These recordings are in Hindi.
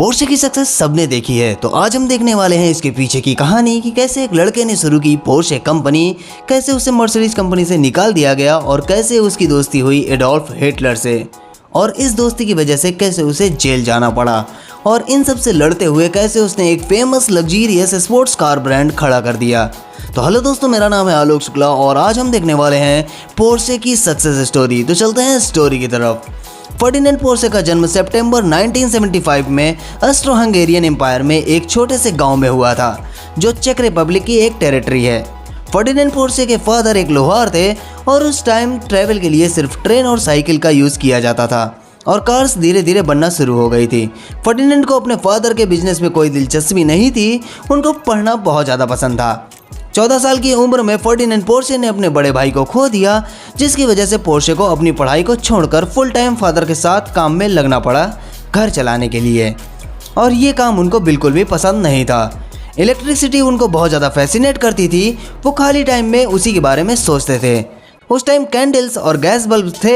पोर्शे की सक्सेस सबने देखी है, तो आज हम देखने वाले हैं इसके पीछे की कहानी कि कैसे एक लड़के ने शुरू की पोर्शे कंपनी, कैसे उसे मर्सिडीज कंपनी से निकाल दिया गया और कैसे उसकी दोस्ती हुई एडोल्फ हिटलर से, और इस दोस्ती की वजह से कैसे उसे जेल जाना पड़ा, और इन सब से लड़ते हुए कैसे उसने एक famous luxurious sports car brand खड़ा कर दिया। तो हेलो दोस्तों, मेरा नाम है आलोक शुक्ला और आज हम देखने वाले हैं पोर्शे की सक्सेस स्टोरी। तो चलते हैं स्टोरी की तरफ। फर्डिनेंड पोर्शे का जन्म सितंबर 1975 में ऑस्ट्रो हंगेरियन एम्पायर में एक छोटे से गांव में हुआ था, जो चेक रिपब्लिक की एक टेरिटरी है। फर्डिनेंड पोर्शे के फादर एक लोहार थे और उस टाइम ट्रैवल के लिए सिर्फ ट्रेन और साइकिल का यूज़ किया जाता था और कार्स धीरे धीरे बनना शुरू हो गई थी। फर्डिनेंड को अपने फादर के बिजनेस में कोई दिलचस्पी नहीं थी, उनको पढ़ना बहुत ज़्यादा पसंद था। 14 साल की उम्र में फर्डिनेंड पोर्शे ने अपने बड़े भाई को खो दिया, जिसकी वजह से पोर्शे को अपनी पढ़ाई को छोड़कर फुल टाइम फादर के साथ काम में लगना पड़ा घर चलाने के लिए, और ये काम उनको बिल्कुल भी पसंद नहीं था। इलेक्ट्रिसिटी उनको बहुत ज़्यादा फैसिनेट करती थी, वो खाली टाइम में उसी के बारे में सोचते थे। उस टाइम कैंडल्स और गैस बल्ब थे,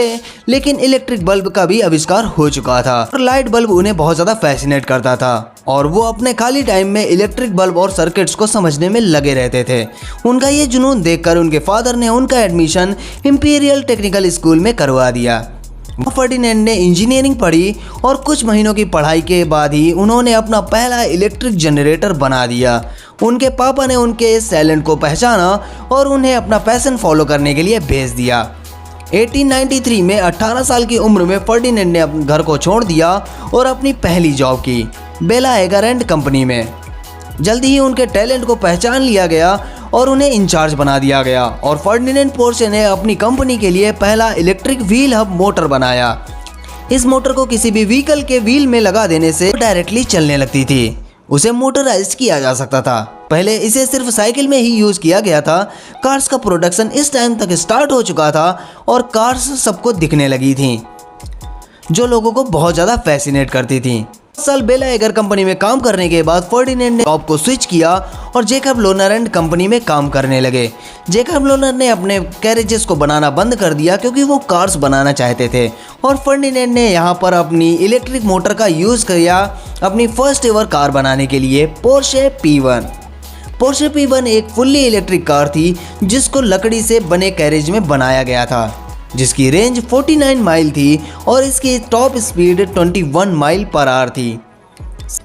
लेकिन इलेक्ट्रिक बल्ब का भी आविष्कार हो चुका था और लाइट बल्ब उन्हें बहुत ज़्यादा फैसिनेट करता था, और वो अपने खाली टाइम में इलेक्ट्रिक बल्ब और सर्किट्स को समझने में लगे रहते थे। उनका ये जुनून देखकर उनके फादर ने उनका एडमिशन इंपीरियल टेक्निकल स्कूल में करवा दिया। फर्डिनेंड ने इंजीनियरिंग पढ़ी और कुछ महीनों की पढ़ाई के बाद ही उन्होंने अपना पहला इलेक्ट्रिक जनरेटर बना दिया। उनके पापा ने उनके इस टैलेंट को पहचाना और उन्हें अपना पैशन फॉलो करने के लिए भेज दिया। 1893 में 18 साल की उम्र में फर्डिनेंड ने अपने घर को छोड़ दिया और अपनी पहली जॉब की बेला एगर एंड कंपनी में। जल्दी ही उनके टैलेंट को पहचान लिया गया और उन्हें इंचार्ज बना दिया गया, और फर्डिनेंड पोर्शे ने अपनी कंपनी के लिए पहला इलेक्ट्रिक व्हील हब मोटर बनाया। इस मोटर को किसी भी व्हीकल के व्हील में लगा देने से डायरेक्टली चलने लगती थी। उसे मोटराइज किया जा सकता था। पहले इसे सिर्फ साइकिल में ही यूज़ किया गया था। कार्स का प्रोडक्शन इस टाइम तक स्टार्ट हो चुका था और कार्स सबको दिखने लगी थी, जो लोगों को बहुत ज़्यादा फैसिनेट करती थी। साल बेला एगर कंपनी में काम करने के बाद फर्डिनेंड ने जॉब को स्विच किया और जेकब लोनर एंड कंपनी में काम करने लगे। जेकब लोनर ने अपने कैरेजेस को बनाना बंद कर दिया क्योंकि वो कार्स बनाना चाहते थे, और फर्डिनेंड ने यहाँ पर अपनी इलेक्ट्रिक मोटर का यूज़ किया अपनी फर्स्ट एवर कार बनाने के लिए, पोर्शे P1। पोर्शे P1 एक फुल्ली इलेक्ट्रिक कार थी जिसको लकड़ी से बने कैरेज में बनाया गया था, जिसकी रेंज 49 माइल थी और इसकी top speed 21 mile per hour थी।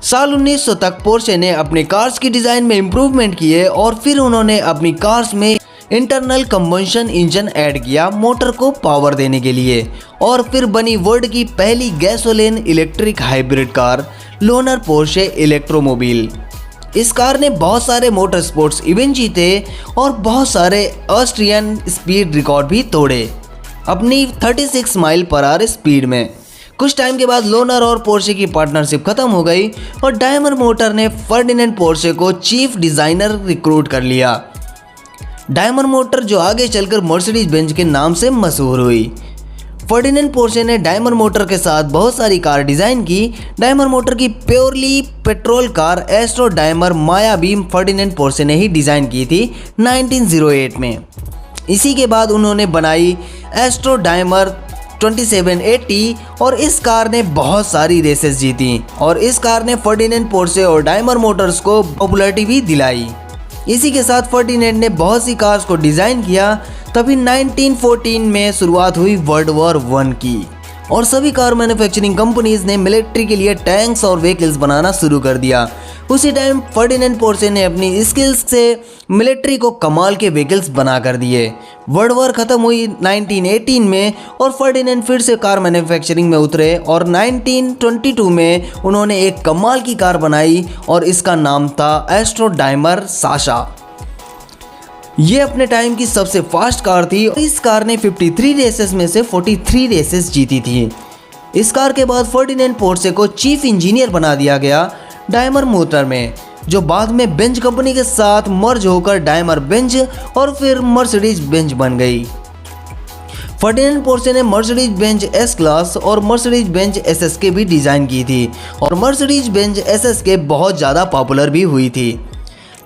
साल 1900 तक पोर्शे ने अपने कार्स की डिज़ाइन में इम्प्रूवमेंट किए और फिर उन्होंने अपनी कार्स में इंटरनल कंबशन इंजन ऐड किया मोटर को पावर देने के लिए, और फिर बनी वर्ल्ड की पहली gasoline electric hybrid car Lohner Porsche Elektromobil. इस कार ने बहुत सारे मोटर स्पोर्ट्स इवेंट जीते और बहुत सारे ऑस्ट्रियन स्पीड रिकॉर्ड भी तोड़े अपनी 36 माइल पर आवर स्पीड में। कुछ टाइम के बाद लोनर और पोर्शे की पार्टनरशिप खत्म हो गई और डायमर मोटर ने फर्डिनेंड पोर्शे को चीफ डिज़ाइनर रिक्रूट कर लिया। डायमर मोटर जो आगे चलकर मर्सिडीज बेंज के नाम से मशहूर हुई। फर्डिनेंड पोर्शे ने डायमर मोटर के साथ बहुत सारी कार डिज़ाइन की। डायमर मोटर की purely petrol car Austro Daimler Maja बीम फर्डिनेंड पोर्शे ने ही डिज़ाइन की थी 1908 में। इसी के बाद उन्होंने बनाई एस्ट्रो डायमर 2780 और इस कार ने बहुत सारी रेसेस जीती, और इस कार ने फर्डिनेंड पोर्शे और डायमर मोटर्स को पॉपुलैरिटी भी दिलाई। इसी के साथ फर्डिनेंड ने बहुत सी कार्स को डिज़ाइन किया। तभी 1914 में शुरुआत हुई वर्ल्ड वॉर 1 की, और सभी कार मैन्युफैक्चरिंग कंपनीज ने मिलिट्री के लिए टैंक्स और व्हीकल्स बनाना शुरू कर दिया। उसी टाइम फर्डिनेंड पोर्शे ने अपनी स्किल्स से मिलिट्री को कमाल के व्हीकल्स बना कर दिए। वर्ल्ड वॉर ख़त्म हुई 1918 में और फर्डिनेंड फिर से कार मैन्युफैक्चरिंग में उतरे, और 1922 में उन्होंने एक कमाल की कार बनाई और इसका नाम था एस्ट्रो डायमर साशा। ये अपने टाइम की सबसे फास्ट कार थी। इस कार ने 53 रेसेस में से 43 रेसेस जीती थी। इस कार के बाद फर्डिनेंड पोर्शे को चीफ इंजीनियर बना दिया गया डायमर मोटर में, जो बाद में बेंज कंपनी के साथ मर्ज होकर डायमर बेंज और फिर मर्सिडीज बेंज बन गई। फर्डिनेंड पोर्शे ने मर्सिडीज बेंज एस क्लास और मर्सिडीज बेंज SSK भी डिज़ाइन की थी, और मर्सिडीज बेंज SSK बहुत ज़्यादा पॉपुलर भी हुई थी।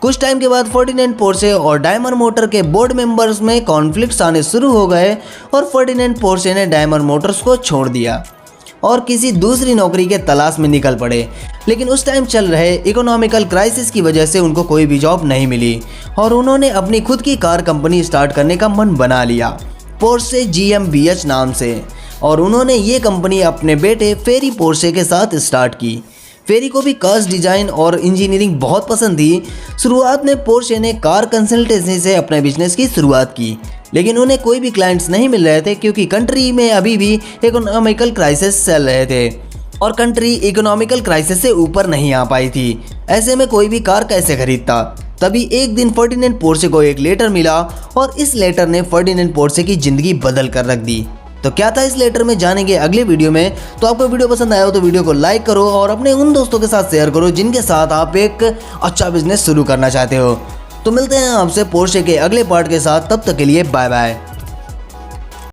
कुछ टाइम के बाद फर्डिनेंड पोर्शे और डायमर मोटर के बोर्ड मेंबर्स में कॉन्फ्लिक्ट्स आने शुरू हो गए और फर्डिनेंड पोर्शे ने डायमर मोटर्स को छोड़ दिया। और किसी दूसरी नौकरी के तलाश में निकल पड़े। लेकिन उस टाइम चल रहे इकोनॉमिकल क्राइसिस की वजह से उनको कोई भी जॉब नहीं मिली और उन्होंने अपनी खुद की कार कंपनी स्टार्ट करने का मन बना लिया, पोर्शे GmbH नाम से। और उन्होंने ये कंपनी अपने बेटे फेरी पोर्शे के साथ स्टार्ट की। फेरी को भी कार्स डिज़ाइन और इंजीनियरिंग बहुत पसंद थी। शुरुआत में पोर्शे ने कार कंसल्टेंसी से अपने बिजनेस की शुरुआत की, लेकिन उन्हें कोई भी क्लाइंट्स नहीं मिल रहे थे क्योंकि कंट्री में अभी भी इकोनॉमिकल क्राइसिस चल रहे थे और कंट्री इकोनॉमिकल क्राइसिस से ऊपर नहीं आ पाई थी। ऐसे में कोई भी कार कैसे खरीदता। तभी एक दिन फर्डिनेंड पोर्शे को एक लेटर मिला और इस लेटर ने फर्डिनेंड पोर्शे की ज़िंदगी बदल कर रख दी। तो क्या था इस लेटर में जानेंगे अगले वीडियो में। तो आपको वीडियो पसंद आया हो तो वीडियो को लाइक करो और अपने उन दोस्तों के साथ शेयर करो जिनके साथ आप एक अच्छा बिजनेस शुरू करना चाहते हो। तो मिलते हैं आपसे पोर्शे के अगले पार्ट के साथ, तब तक के लिए बाय बाय।